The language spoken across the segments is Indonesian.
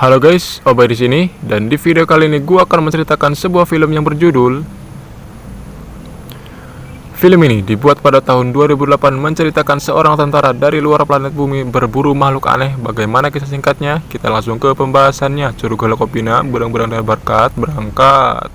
Halo guys, Obay di sini, dan di video kali ini gua akan menceritakan sebuah film yang berjudul. Film ini dibuat pada tahun 2008 menceritakan seorang tentara dari luar planet bumi berburu makhluk aneh. Bagaimana kisah singkatnya? Kita langsung ke pembahasannya. Curugala Kopina, berang-berang dan berkat, berangkat.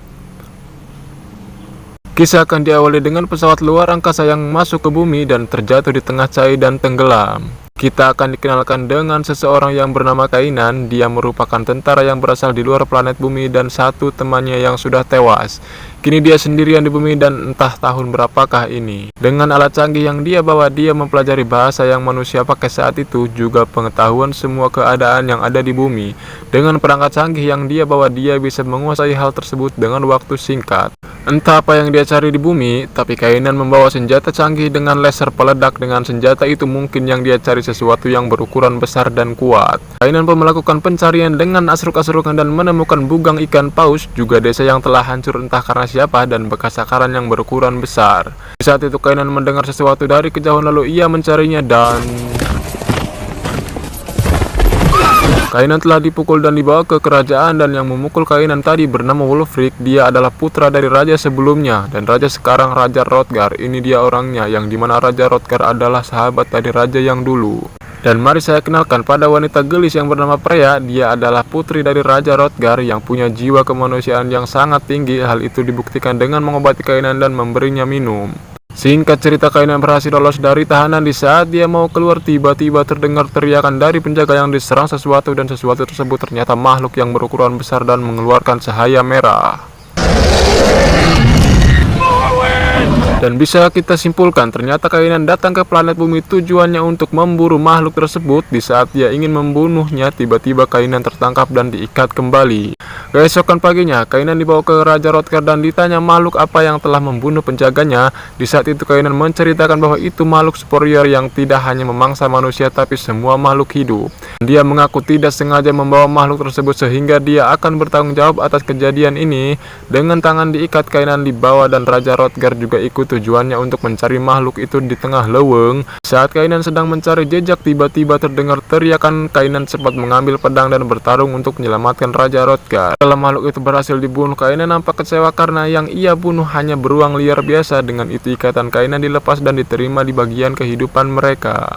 Kisah akan diawali dengan pesawat luar angkasa yang masuk ke bumi dan terjatuh di tengah cai dan tenggelam. Kita akan dikenalkan dengan seseorang yang bernama Kainan. Dia merupakan tentara yang berasal di luar planet bumi dan satu temannya yang sudah tewas. Kini dia sendirian di bumi dan entah tahun berapakah ini. Dengan alat canggih yang dia bawa, dia mempelajari bahasa yang manusia pakai saat itu, juga pengetahuan semua keadaan yang ada di bumi. Dengan perangkat canggih yang dia bawa, dia bisa menguasai hal tersebut dengan waktu singkat. Entah apa yang dia cari di bumi, tapi Kainan membawa senjata canggih dengan laser peledak. Dengan senjata itu mungkin yang dia cari sesuatu yang berukuran besar dan kuat. Kainan pun melakukan pencarian dengan asruk-asrukan dan menemukan bugang ikan paus, juga desa yang telah hancur entah karena siapa, dan bekas sakaran yang berukuran besar. Di saat itu Kainan mendengar sesuatu dari kejauhan, lalu ia mencarinya dan Kainan telah dipukul dan dibawa ke kerajaan, dan yang memukul Kainan tadi bernama Wulfric. Dia adalah putra dari raja sebelumnya, dan raja sekarang Raja Hrothgar. Ini dia orangnya, yang dimana Raja Hrothgar adalah sahabat dari raja yang dulu. Dan mari saya kenalkan pada wanita gelis yang bernama Freya. Dia adalah putri dari Raja Hrothgar yang punya jiwa kemanusiaan yang sangat tinggi. Hal itu dibuktikan dengan mengobati Kainan dan memberinya minum. Singkat cerita, Kainan berhasil lolos dari tahanan. Di saat dia mau keluar, tiba-tiba terdengar teriakan dari penjaga yang diserang sesuatu, dan sesuatu tersebut ternyata makhluk yang berukuran besar dan mengeluarkan cahaya merah. Dan bisa kita simpulkan, ternyata Kainan datang ke planet bumi tujuannya untuk memburu makhluk tersebut. Di saat dia ingin membunuhnya, tiba-tiba Kainan tertangkap dan diikat kembali. Keesokan paginya, Kainan dibawa ke Raja Hrothgar dan ditanya makhluk apa yang telah membunuh penjaganya. Di saat itu Kainan menceritakan bahwa itu makhluk superior yang tidak hanya memangsa manusia tapi semua makhluk hidup. Dia mengaku tidak sengaja membawa makhluk tersebut sehingga dia akan bertanggung jawab atas kejadian ini. Dengan tangan diikat, Kainan dibawa dan Raja Hrothgar juga ikut. Tujuannya untuk mencari makhluk itu di tengah leweng. Saat Kainan sedang mencari jejak, tiba-tiba terdengar teriakan. Kainan cepat mengambil pedang dan bertarung untuk menyelamatkan Raja Hrothgar. Setelah makhluk itu berhasil dibunuh, Kainan nampak kecewa karena yang ia bunuh hanya beruang liar biasa. Dengan itu ikatan Kainan dilepas dan diterima di bagian kehidupan mereka.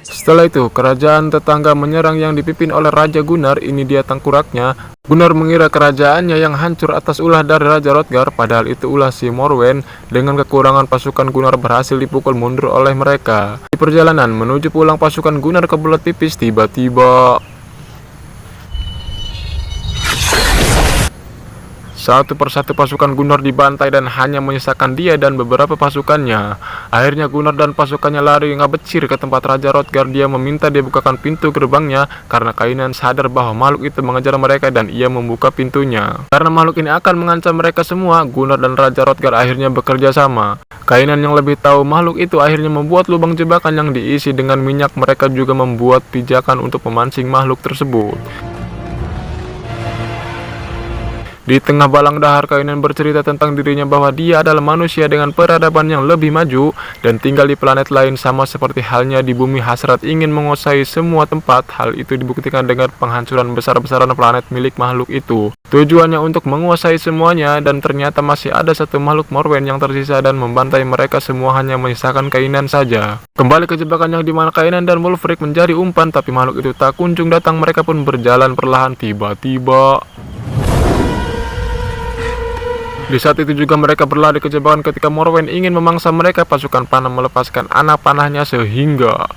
Setelah itu, kerajaan tetangga menyerang yang dipimpin oleh Raja Gunnar. Ini dia tengkoraknya. Gunnar mengira kerajaannya yang hancur atas ulah dari Raja Hrothgar, padahal itu ulah si Morwen. Dengan kekurangan pasukan, Gunnar berhasil dipukul mundur oleh mereka. Di perjalanan menuju pulang pasukan Gunnar kebelet tipis, tiba-tiba satu persatu pasukan Gunnar dibantai dan hanya menyisakan dia dan beberapa pasukannya. Akhirnya Gunnar dan pasukannya lari ngabecir ke tempat Raja Hrothgar. Dia meminta dibukakan pintu gerbangnya karena Kainan sadar bahwa makhluk itu mengejar mereka dan ia membuka pintunya. Karena makhluk ini akan mengancam mereka semua, Gunnar dan Raja Hrothgar akhirnya bekerja sama. Kainan yang lebih tahu makhluk itu akhirnya membuat lubang jebakan yang diisi dengan minyak. Mereka juga membuat pijakan untuk memancing makhluk tersebut. Di tengah balang dahar, Kainan bercerita tentang dirinya bahwa dia adalah manusia dengan peradaban yang lebih maju dan tinggal di planet lain. Sama seperti halnya di bumi, hasrat ingin menguasai semua tempat. Hal itu dibuktikan dengan penghancuran besar-besaran planet milik makhluk itu. Tujuannya untuk menguasai semuanya, dan ternyata masih ada satu makhluk Morwen yang tersisa dan membantai mereka semua, hanya menyisakan Kainan saja. Kembali ke jebakan yang dimana Kainan dan Wulfric menjadi umpan, tapi makhluk itu tak kunjung datang. Mereka pun berjalan perlahan. Tiba-tiba di saat itu juga mereka berlari ke jebakan ketika Morwen ingin memangsa mereka. Pasukan panah melepaskan anak panahnya sehingga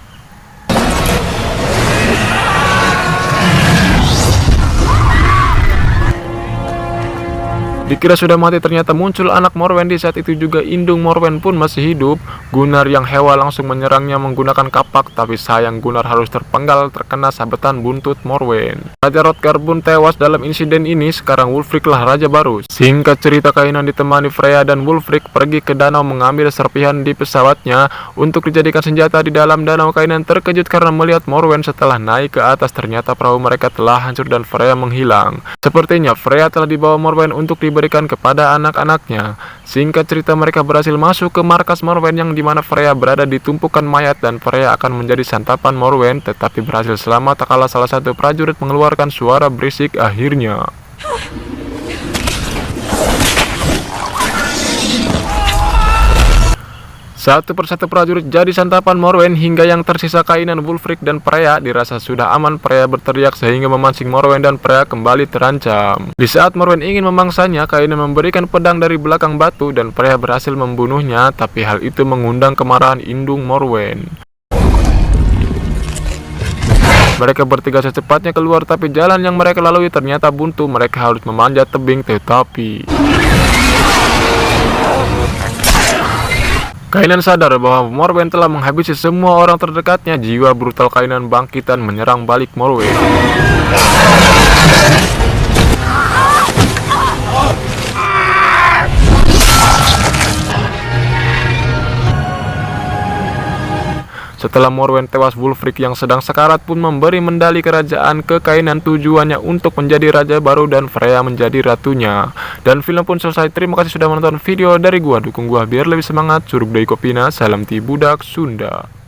dikira sudah mati, ternyata muncul anak Morwen. Di saat itu juga indung Morwen pun masih hidup. Gunnar yang hewa langsung menyerangnya menggunakan kapak, tapi sayang Gunnar harus terpenggal terkena sabetan buntut Morwen. Raja Hrothgar pun tewas dalam insiden ini. Sekarang Wulfric lah raja baru. Singkat cerita, Kainan ditemani Freya dan Wulfric pergi ke danau mengambil serpihan di pesawatnya untuk dijadikan senjata di dalam danau. Kainan terkejut karena melihat Morwen setelah naik ke atas. Ternyata perahu mereka telah hancur dan Freya menghilang. Sepertinya Freya telah dibawa Morwen untuk diberikan kepada anak-anaknya. Singkat cerita, mereka berhasil masuk ke markas Morwen yang dimana Freya berada di tumpukan mayat dan Freya akan menjadi santapan Morwen, tetapi berhasil selamat tak kalah salah satu prajurit mengeluarkan suara berisik akhirnya. Satu persatu prajurit jadi santapan Morwen hingga yang tersisa Kainan, Wulfric, dan Freya dirasa sudah aman. Freya berteriak sehingga memancing Morwen dan Freya kembali terancam. Di saat Morwen ingin memangsanya, Kainan memberikan pedang dari belakang batu dan Freya berhasil membunuhnya, tapi hal itu mengundang kemarahan indung Morwen. Mereka bertiga secepatnya keluar, tapi jalan yang mereka lalui ternyata buntu. Mereka harus memanjat tebing, tetapi Kainan sadar bahwa Morwen telah menghabisi semua orang terdekatnya. Jiwa brutal Kainan bangkit dan menyerang balik Morwen. Setelah Morwen tewas, Wulfric yang sedang sekarat pun memberi mendali kerajaan ke Kainan, tujuannya untuk menjadi raja baru dan Freya menjadi ratunya. Dan film pun selesai. Terima kasih sudah menonton video dari gua. Dukung gua biar lebih semangat. Surug Dai Kopina, salam ti budak Sunda.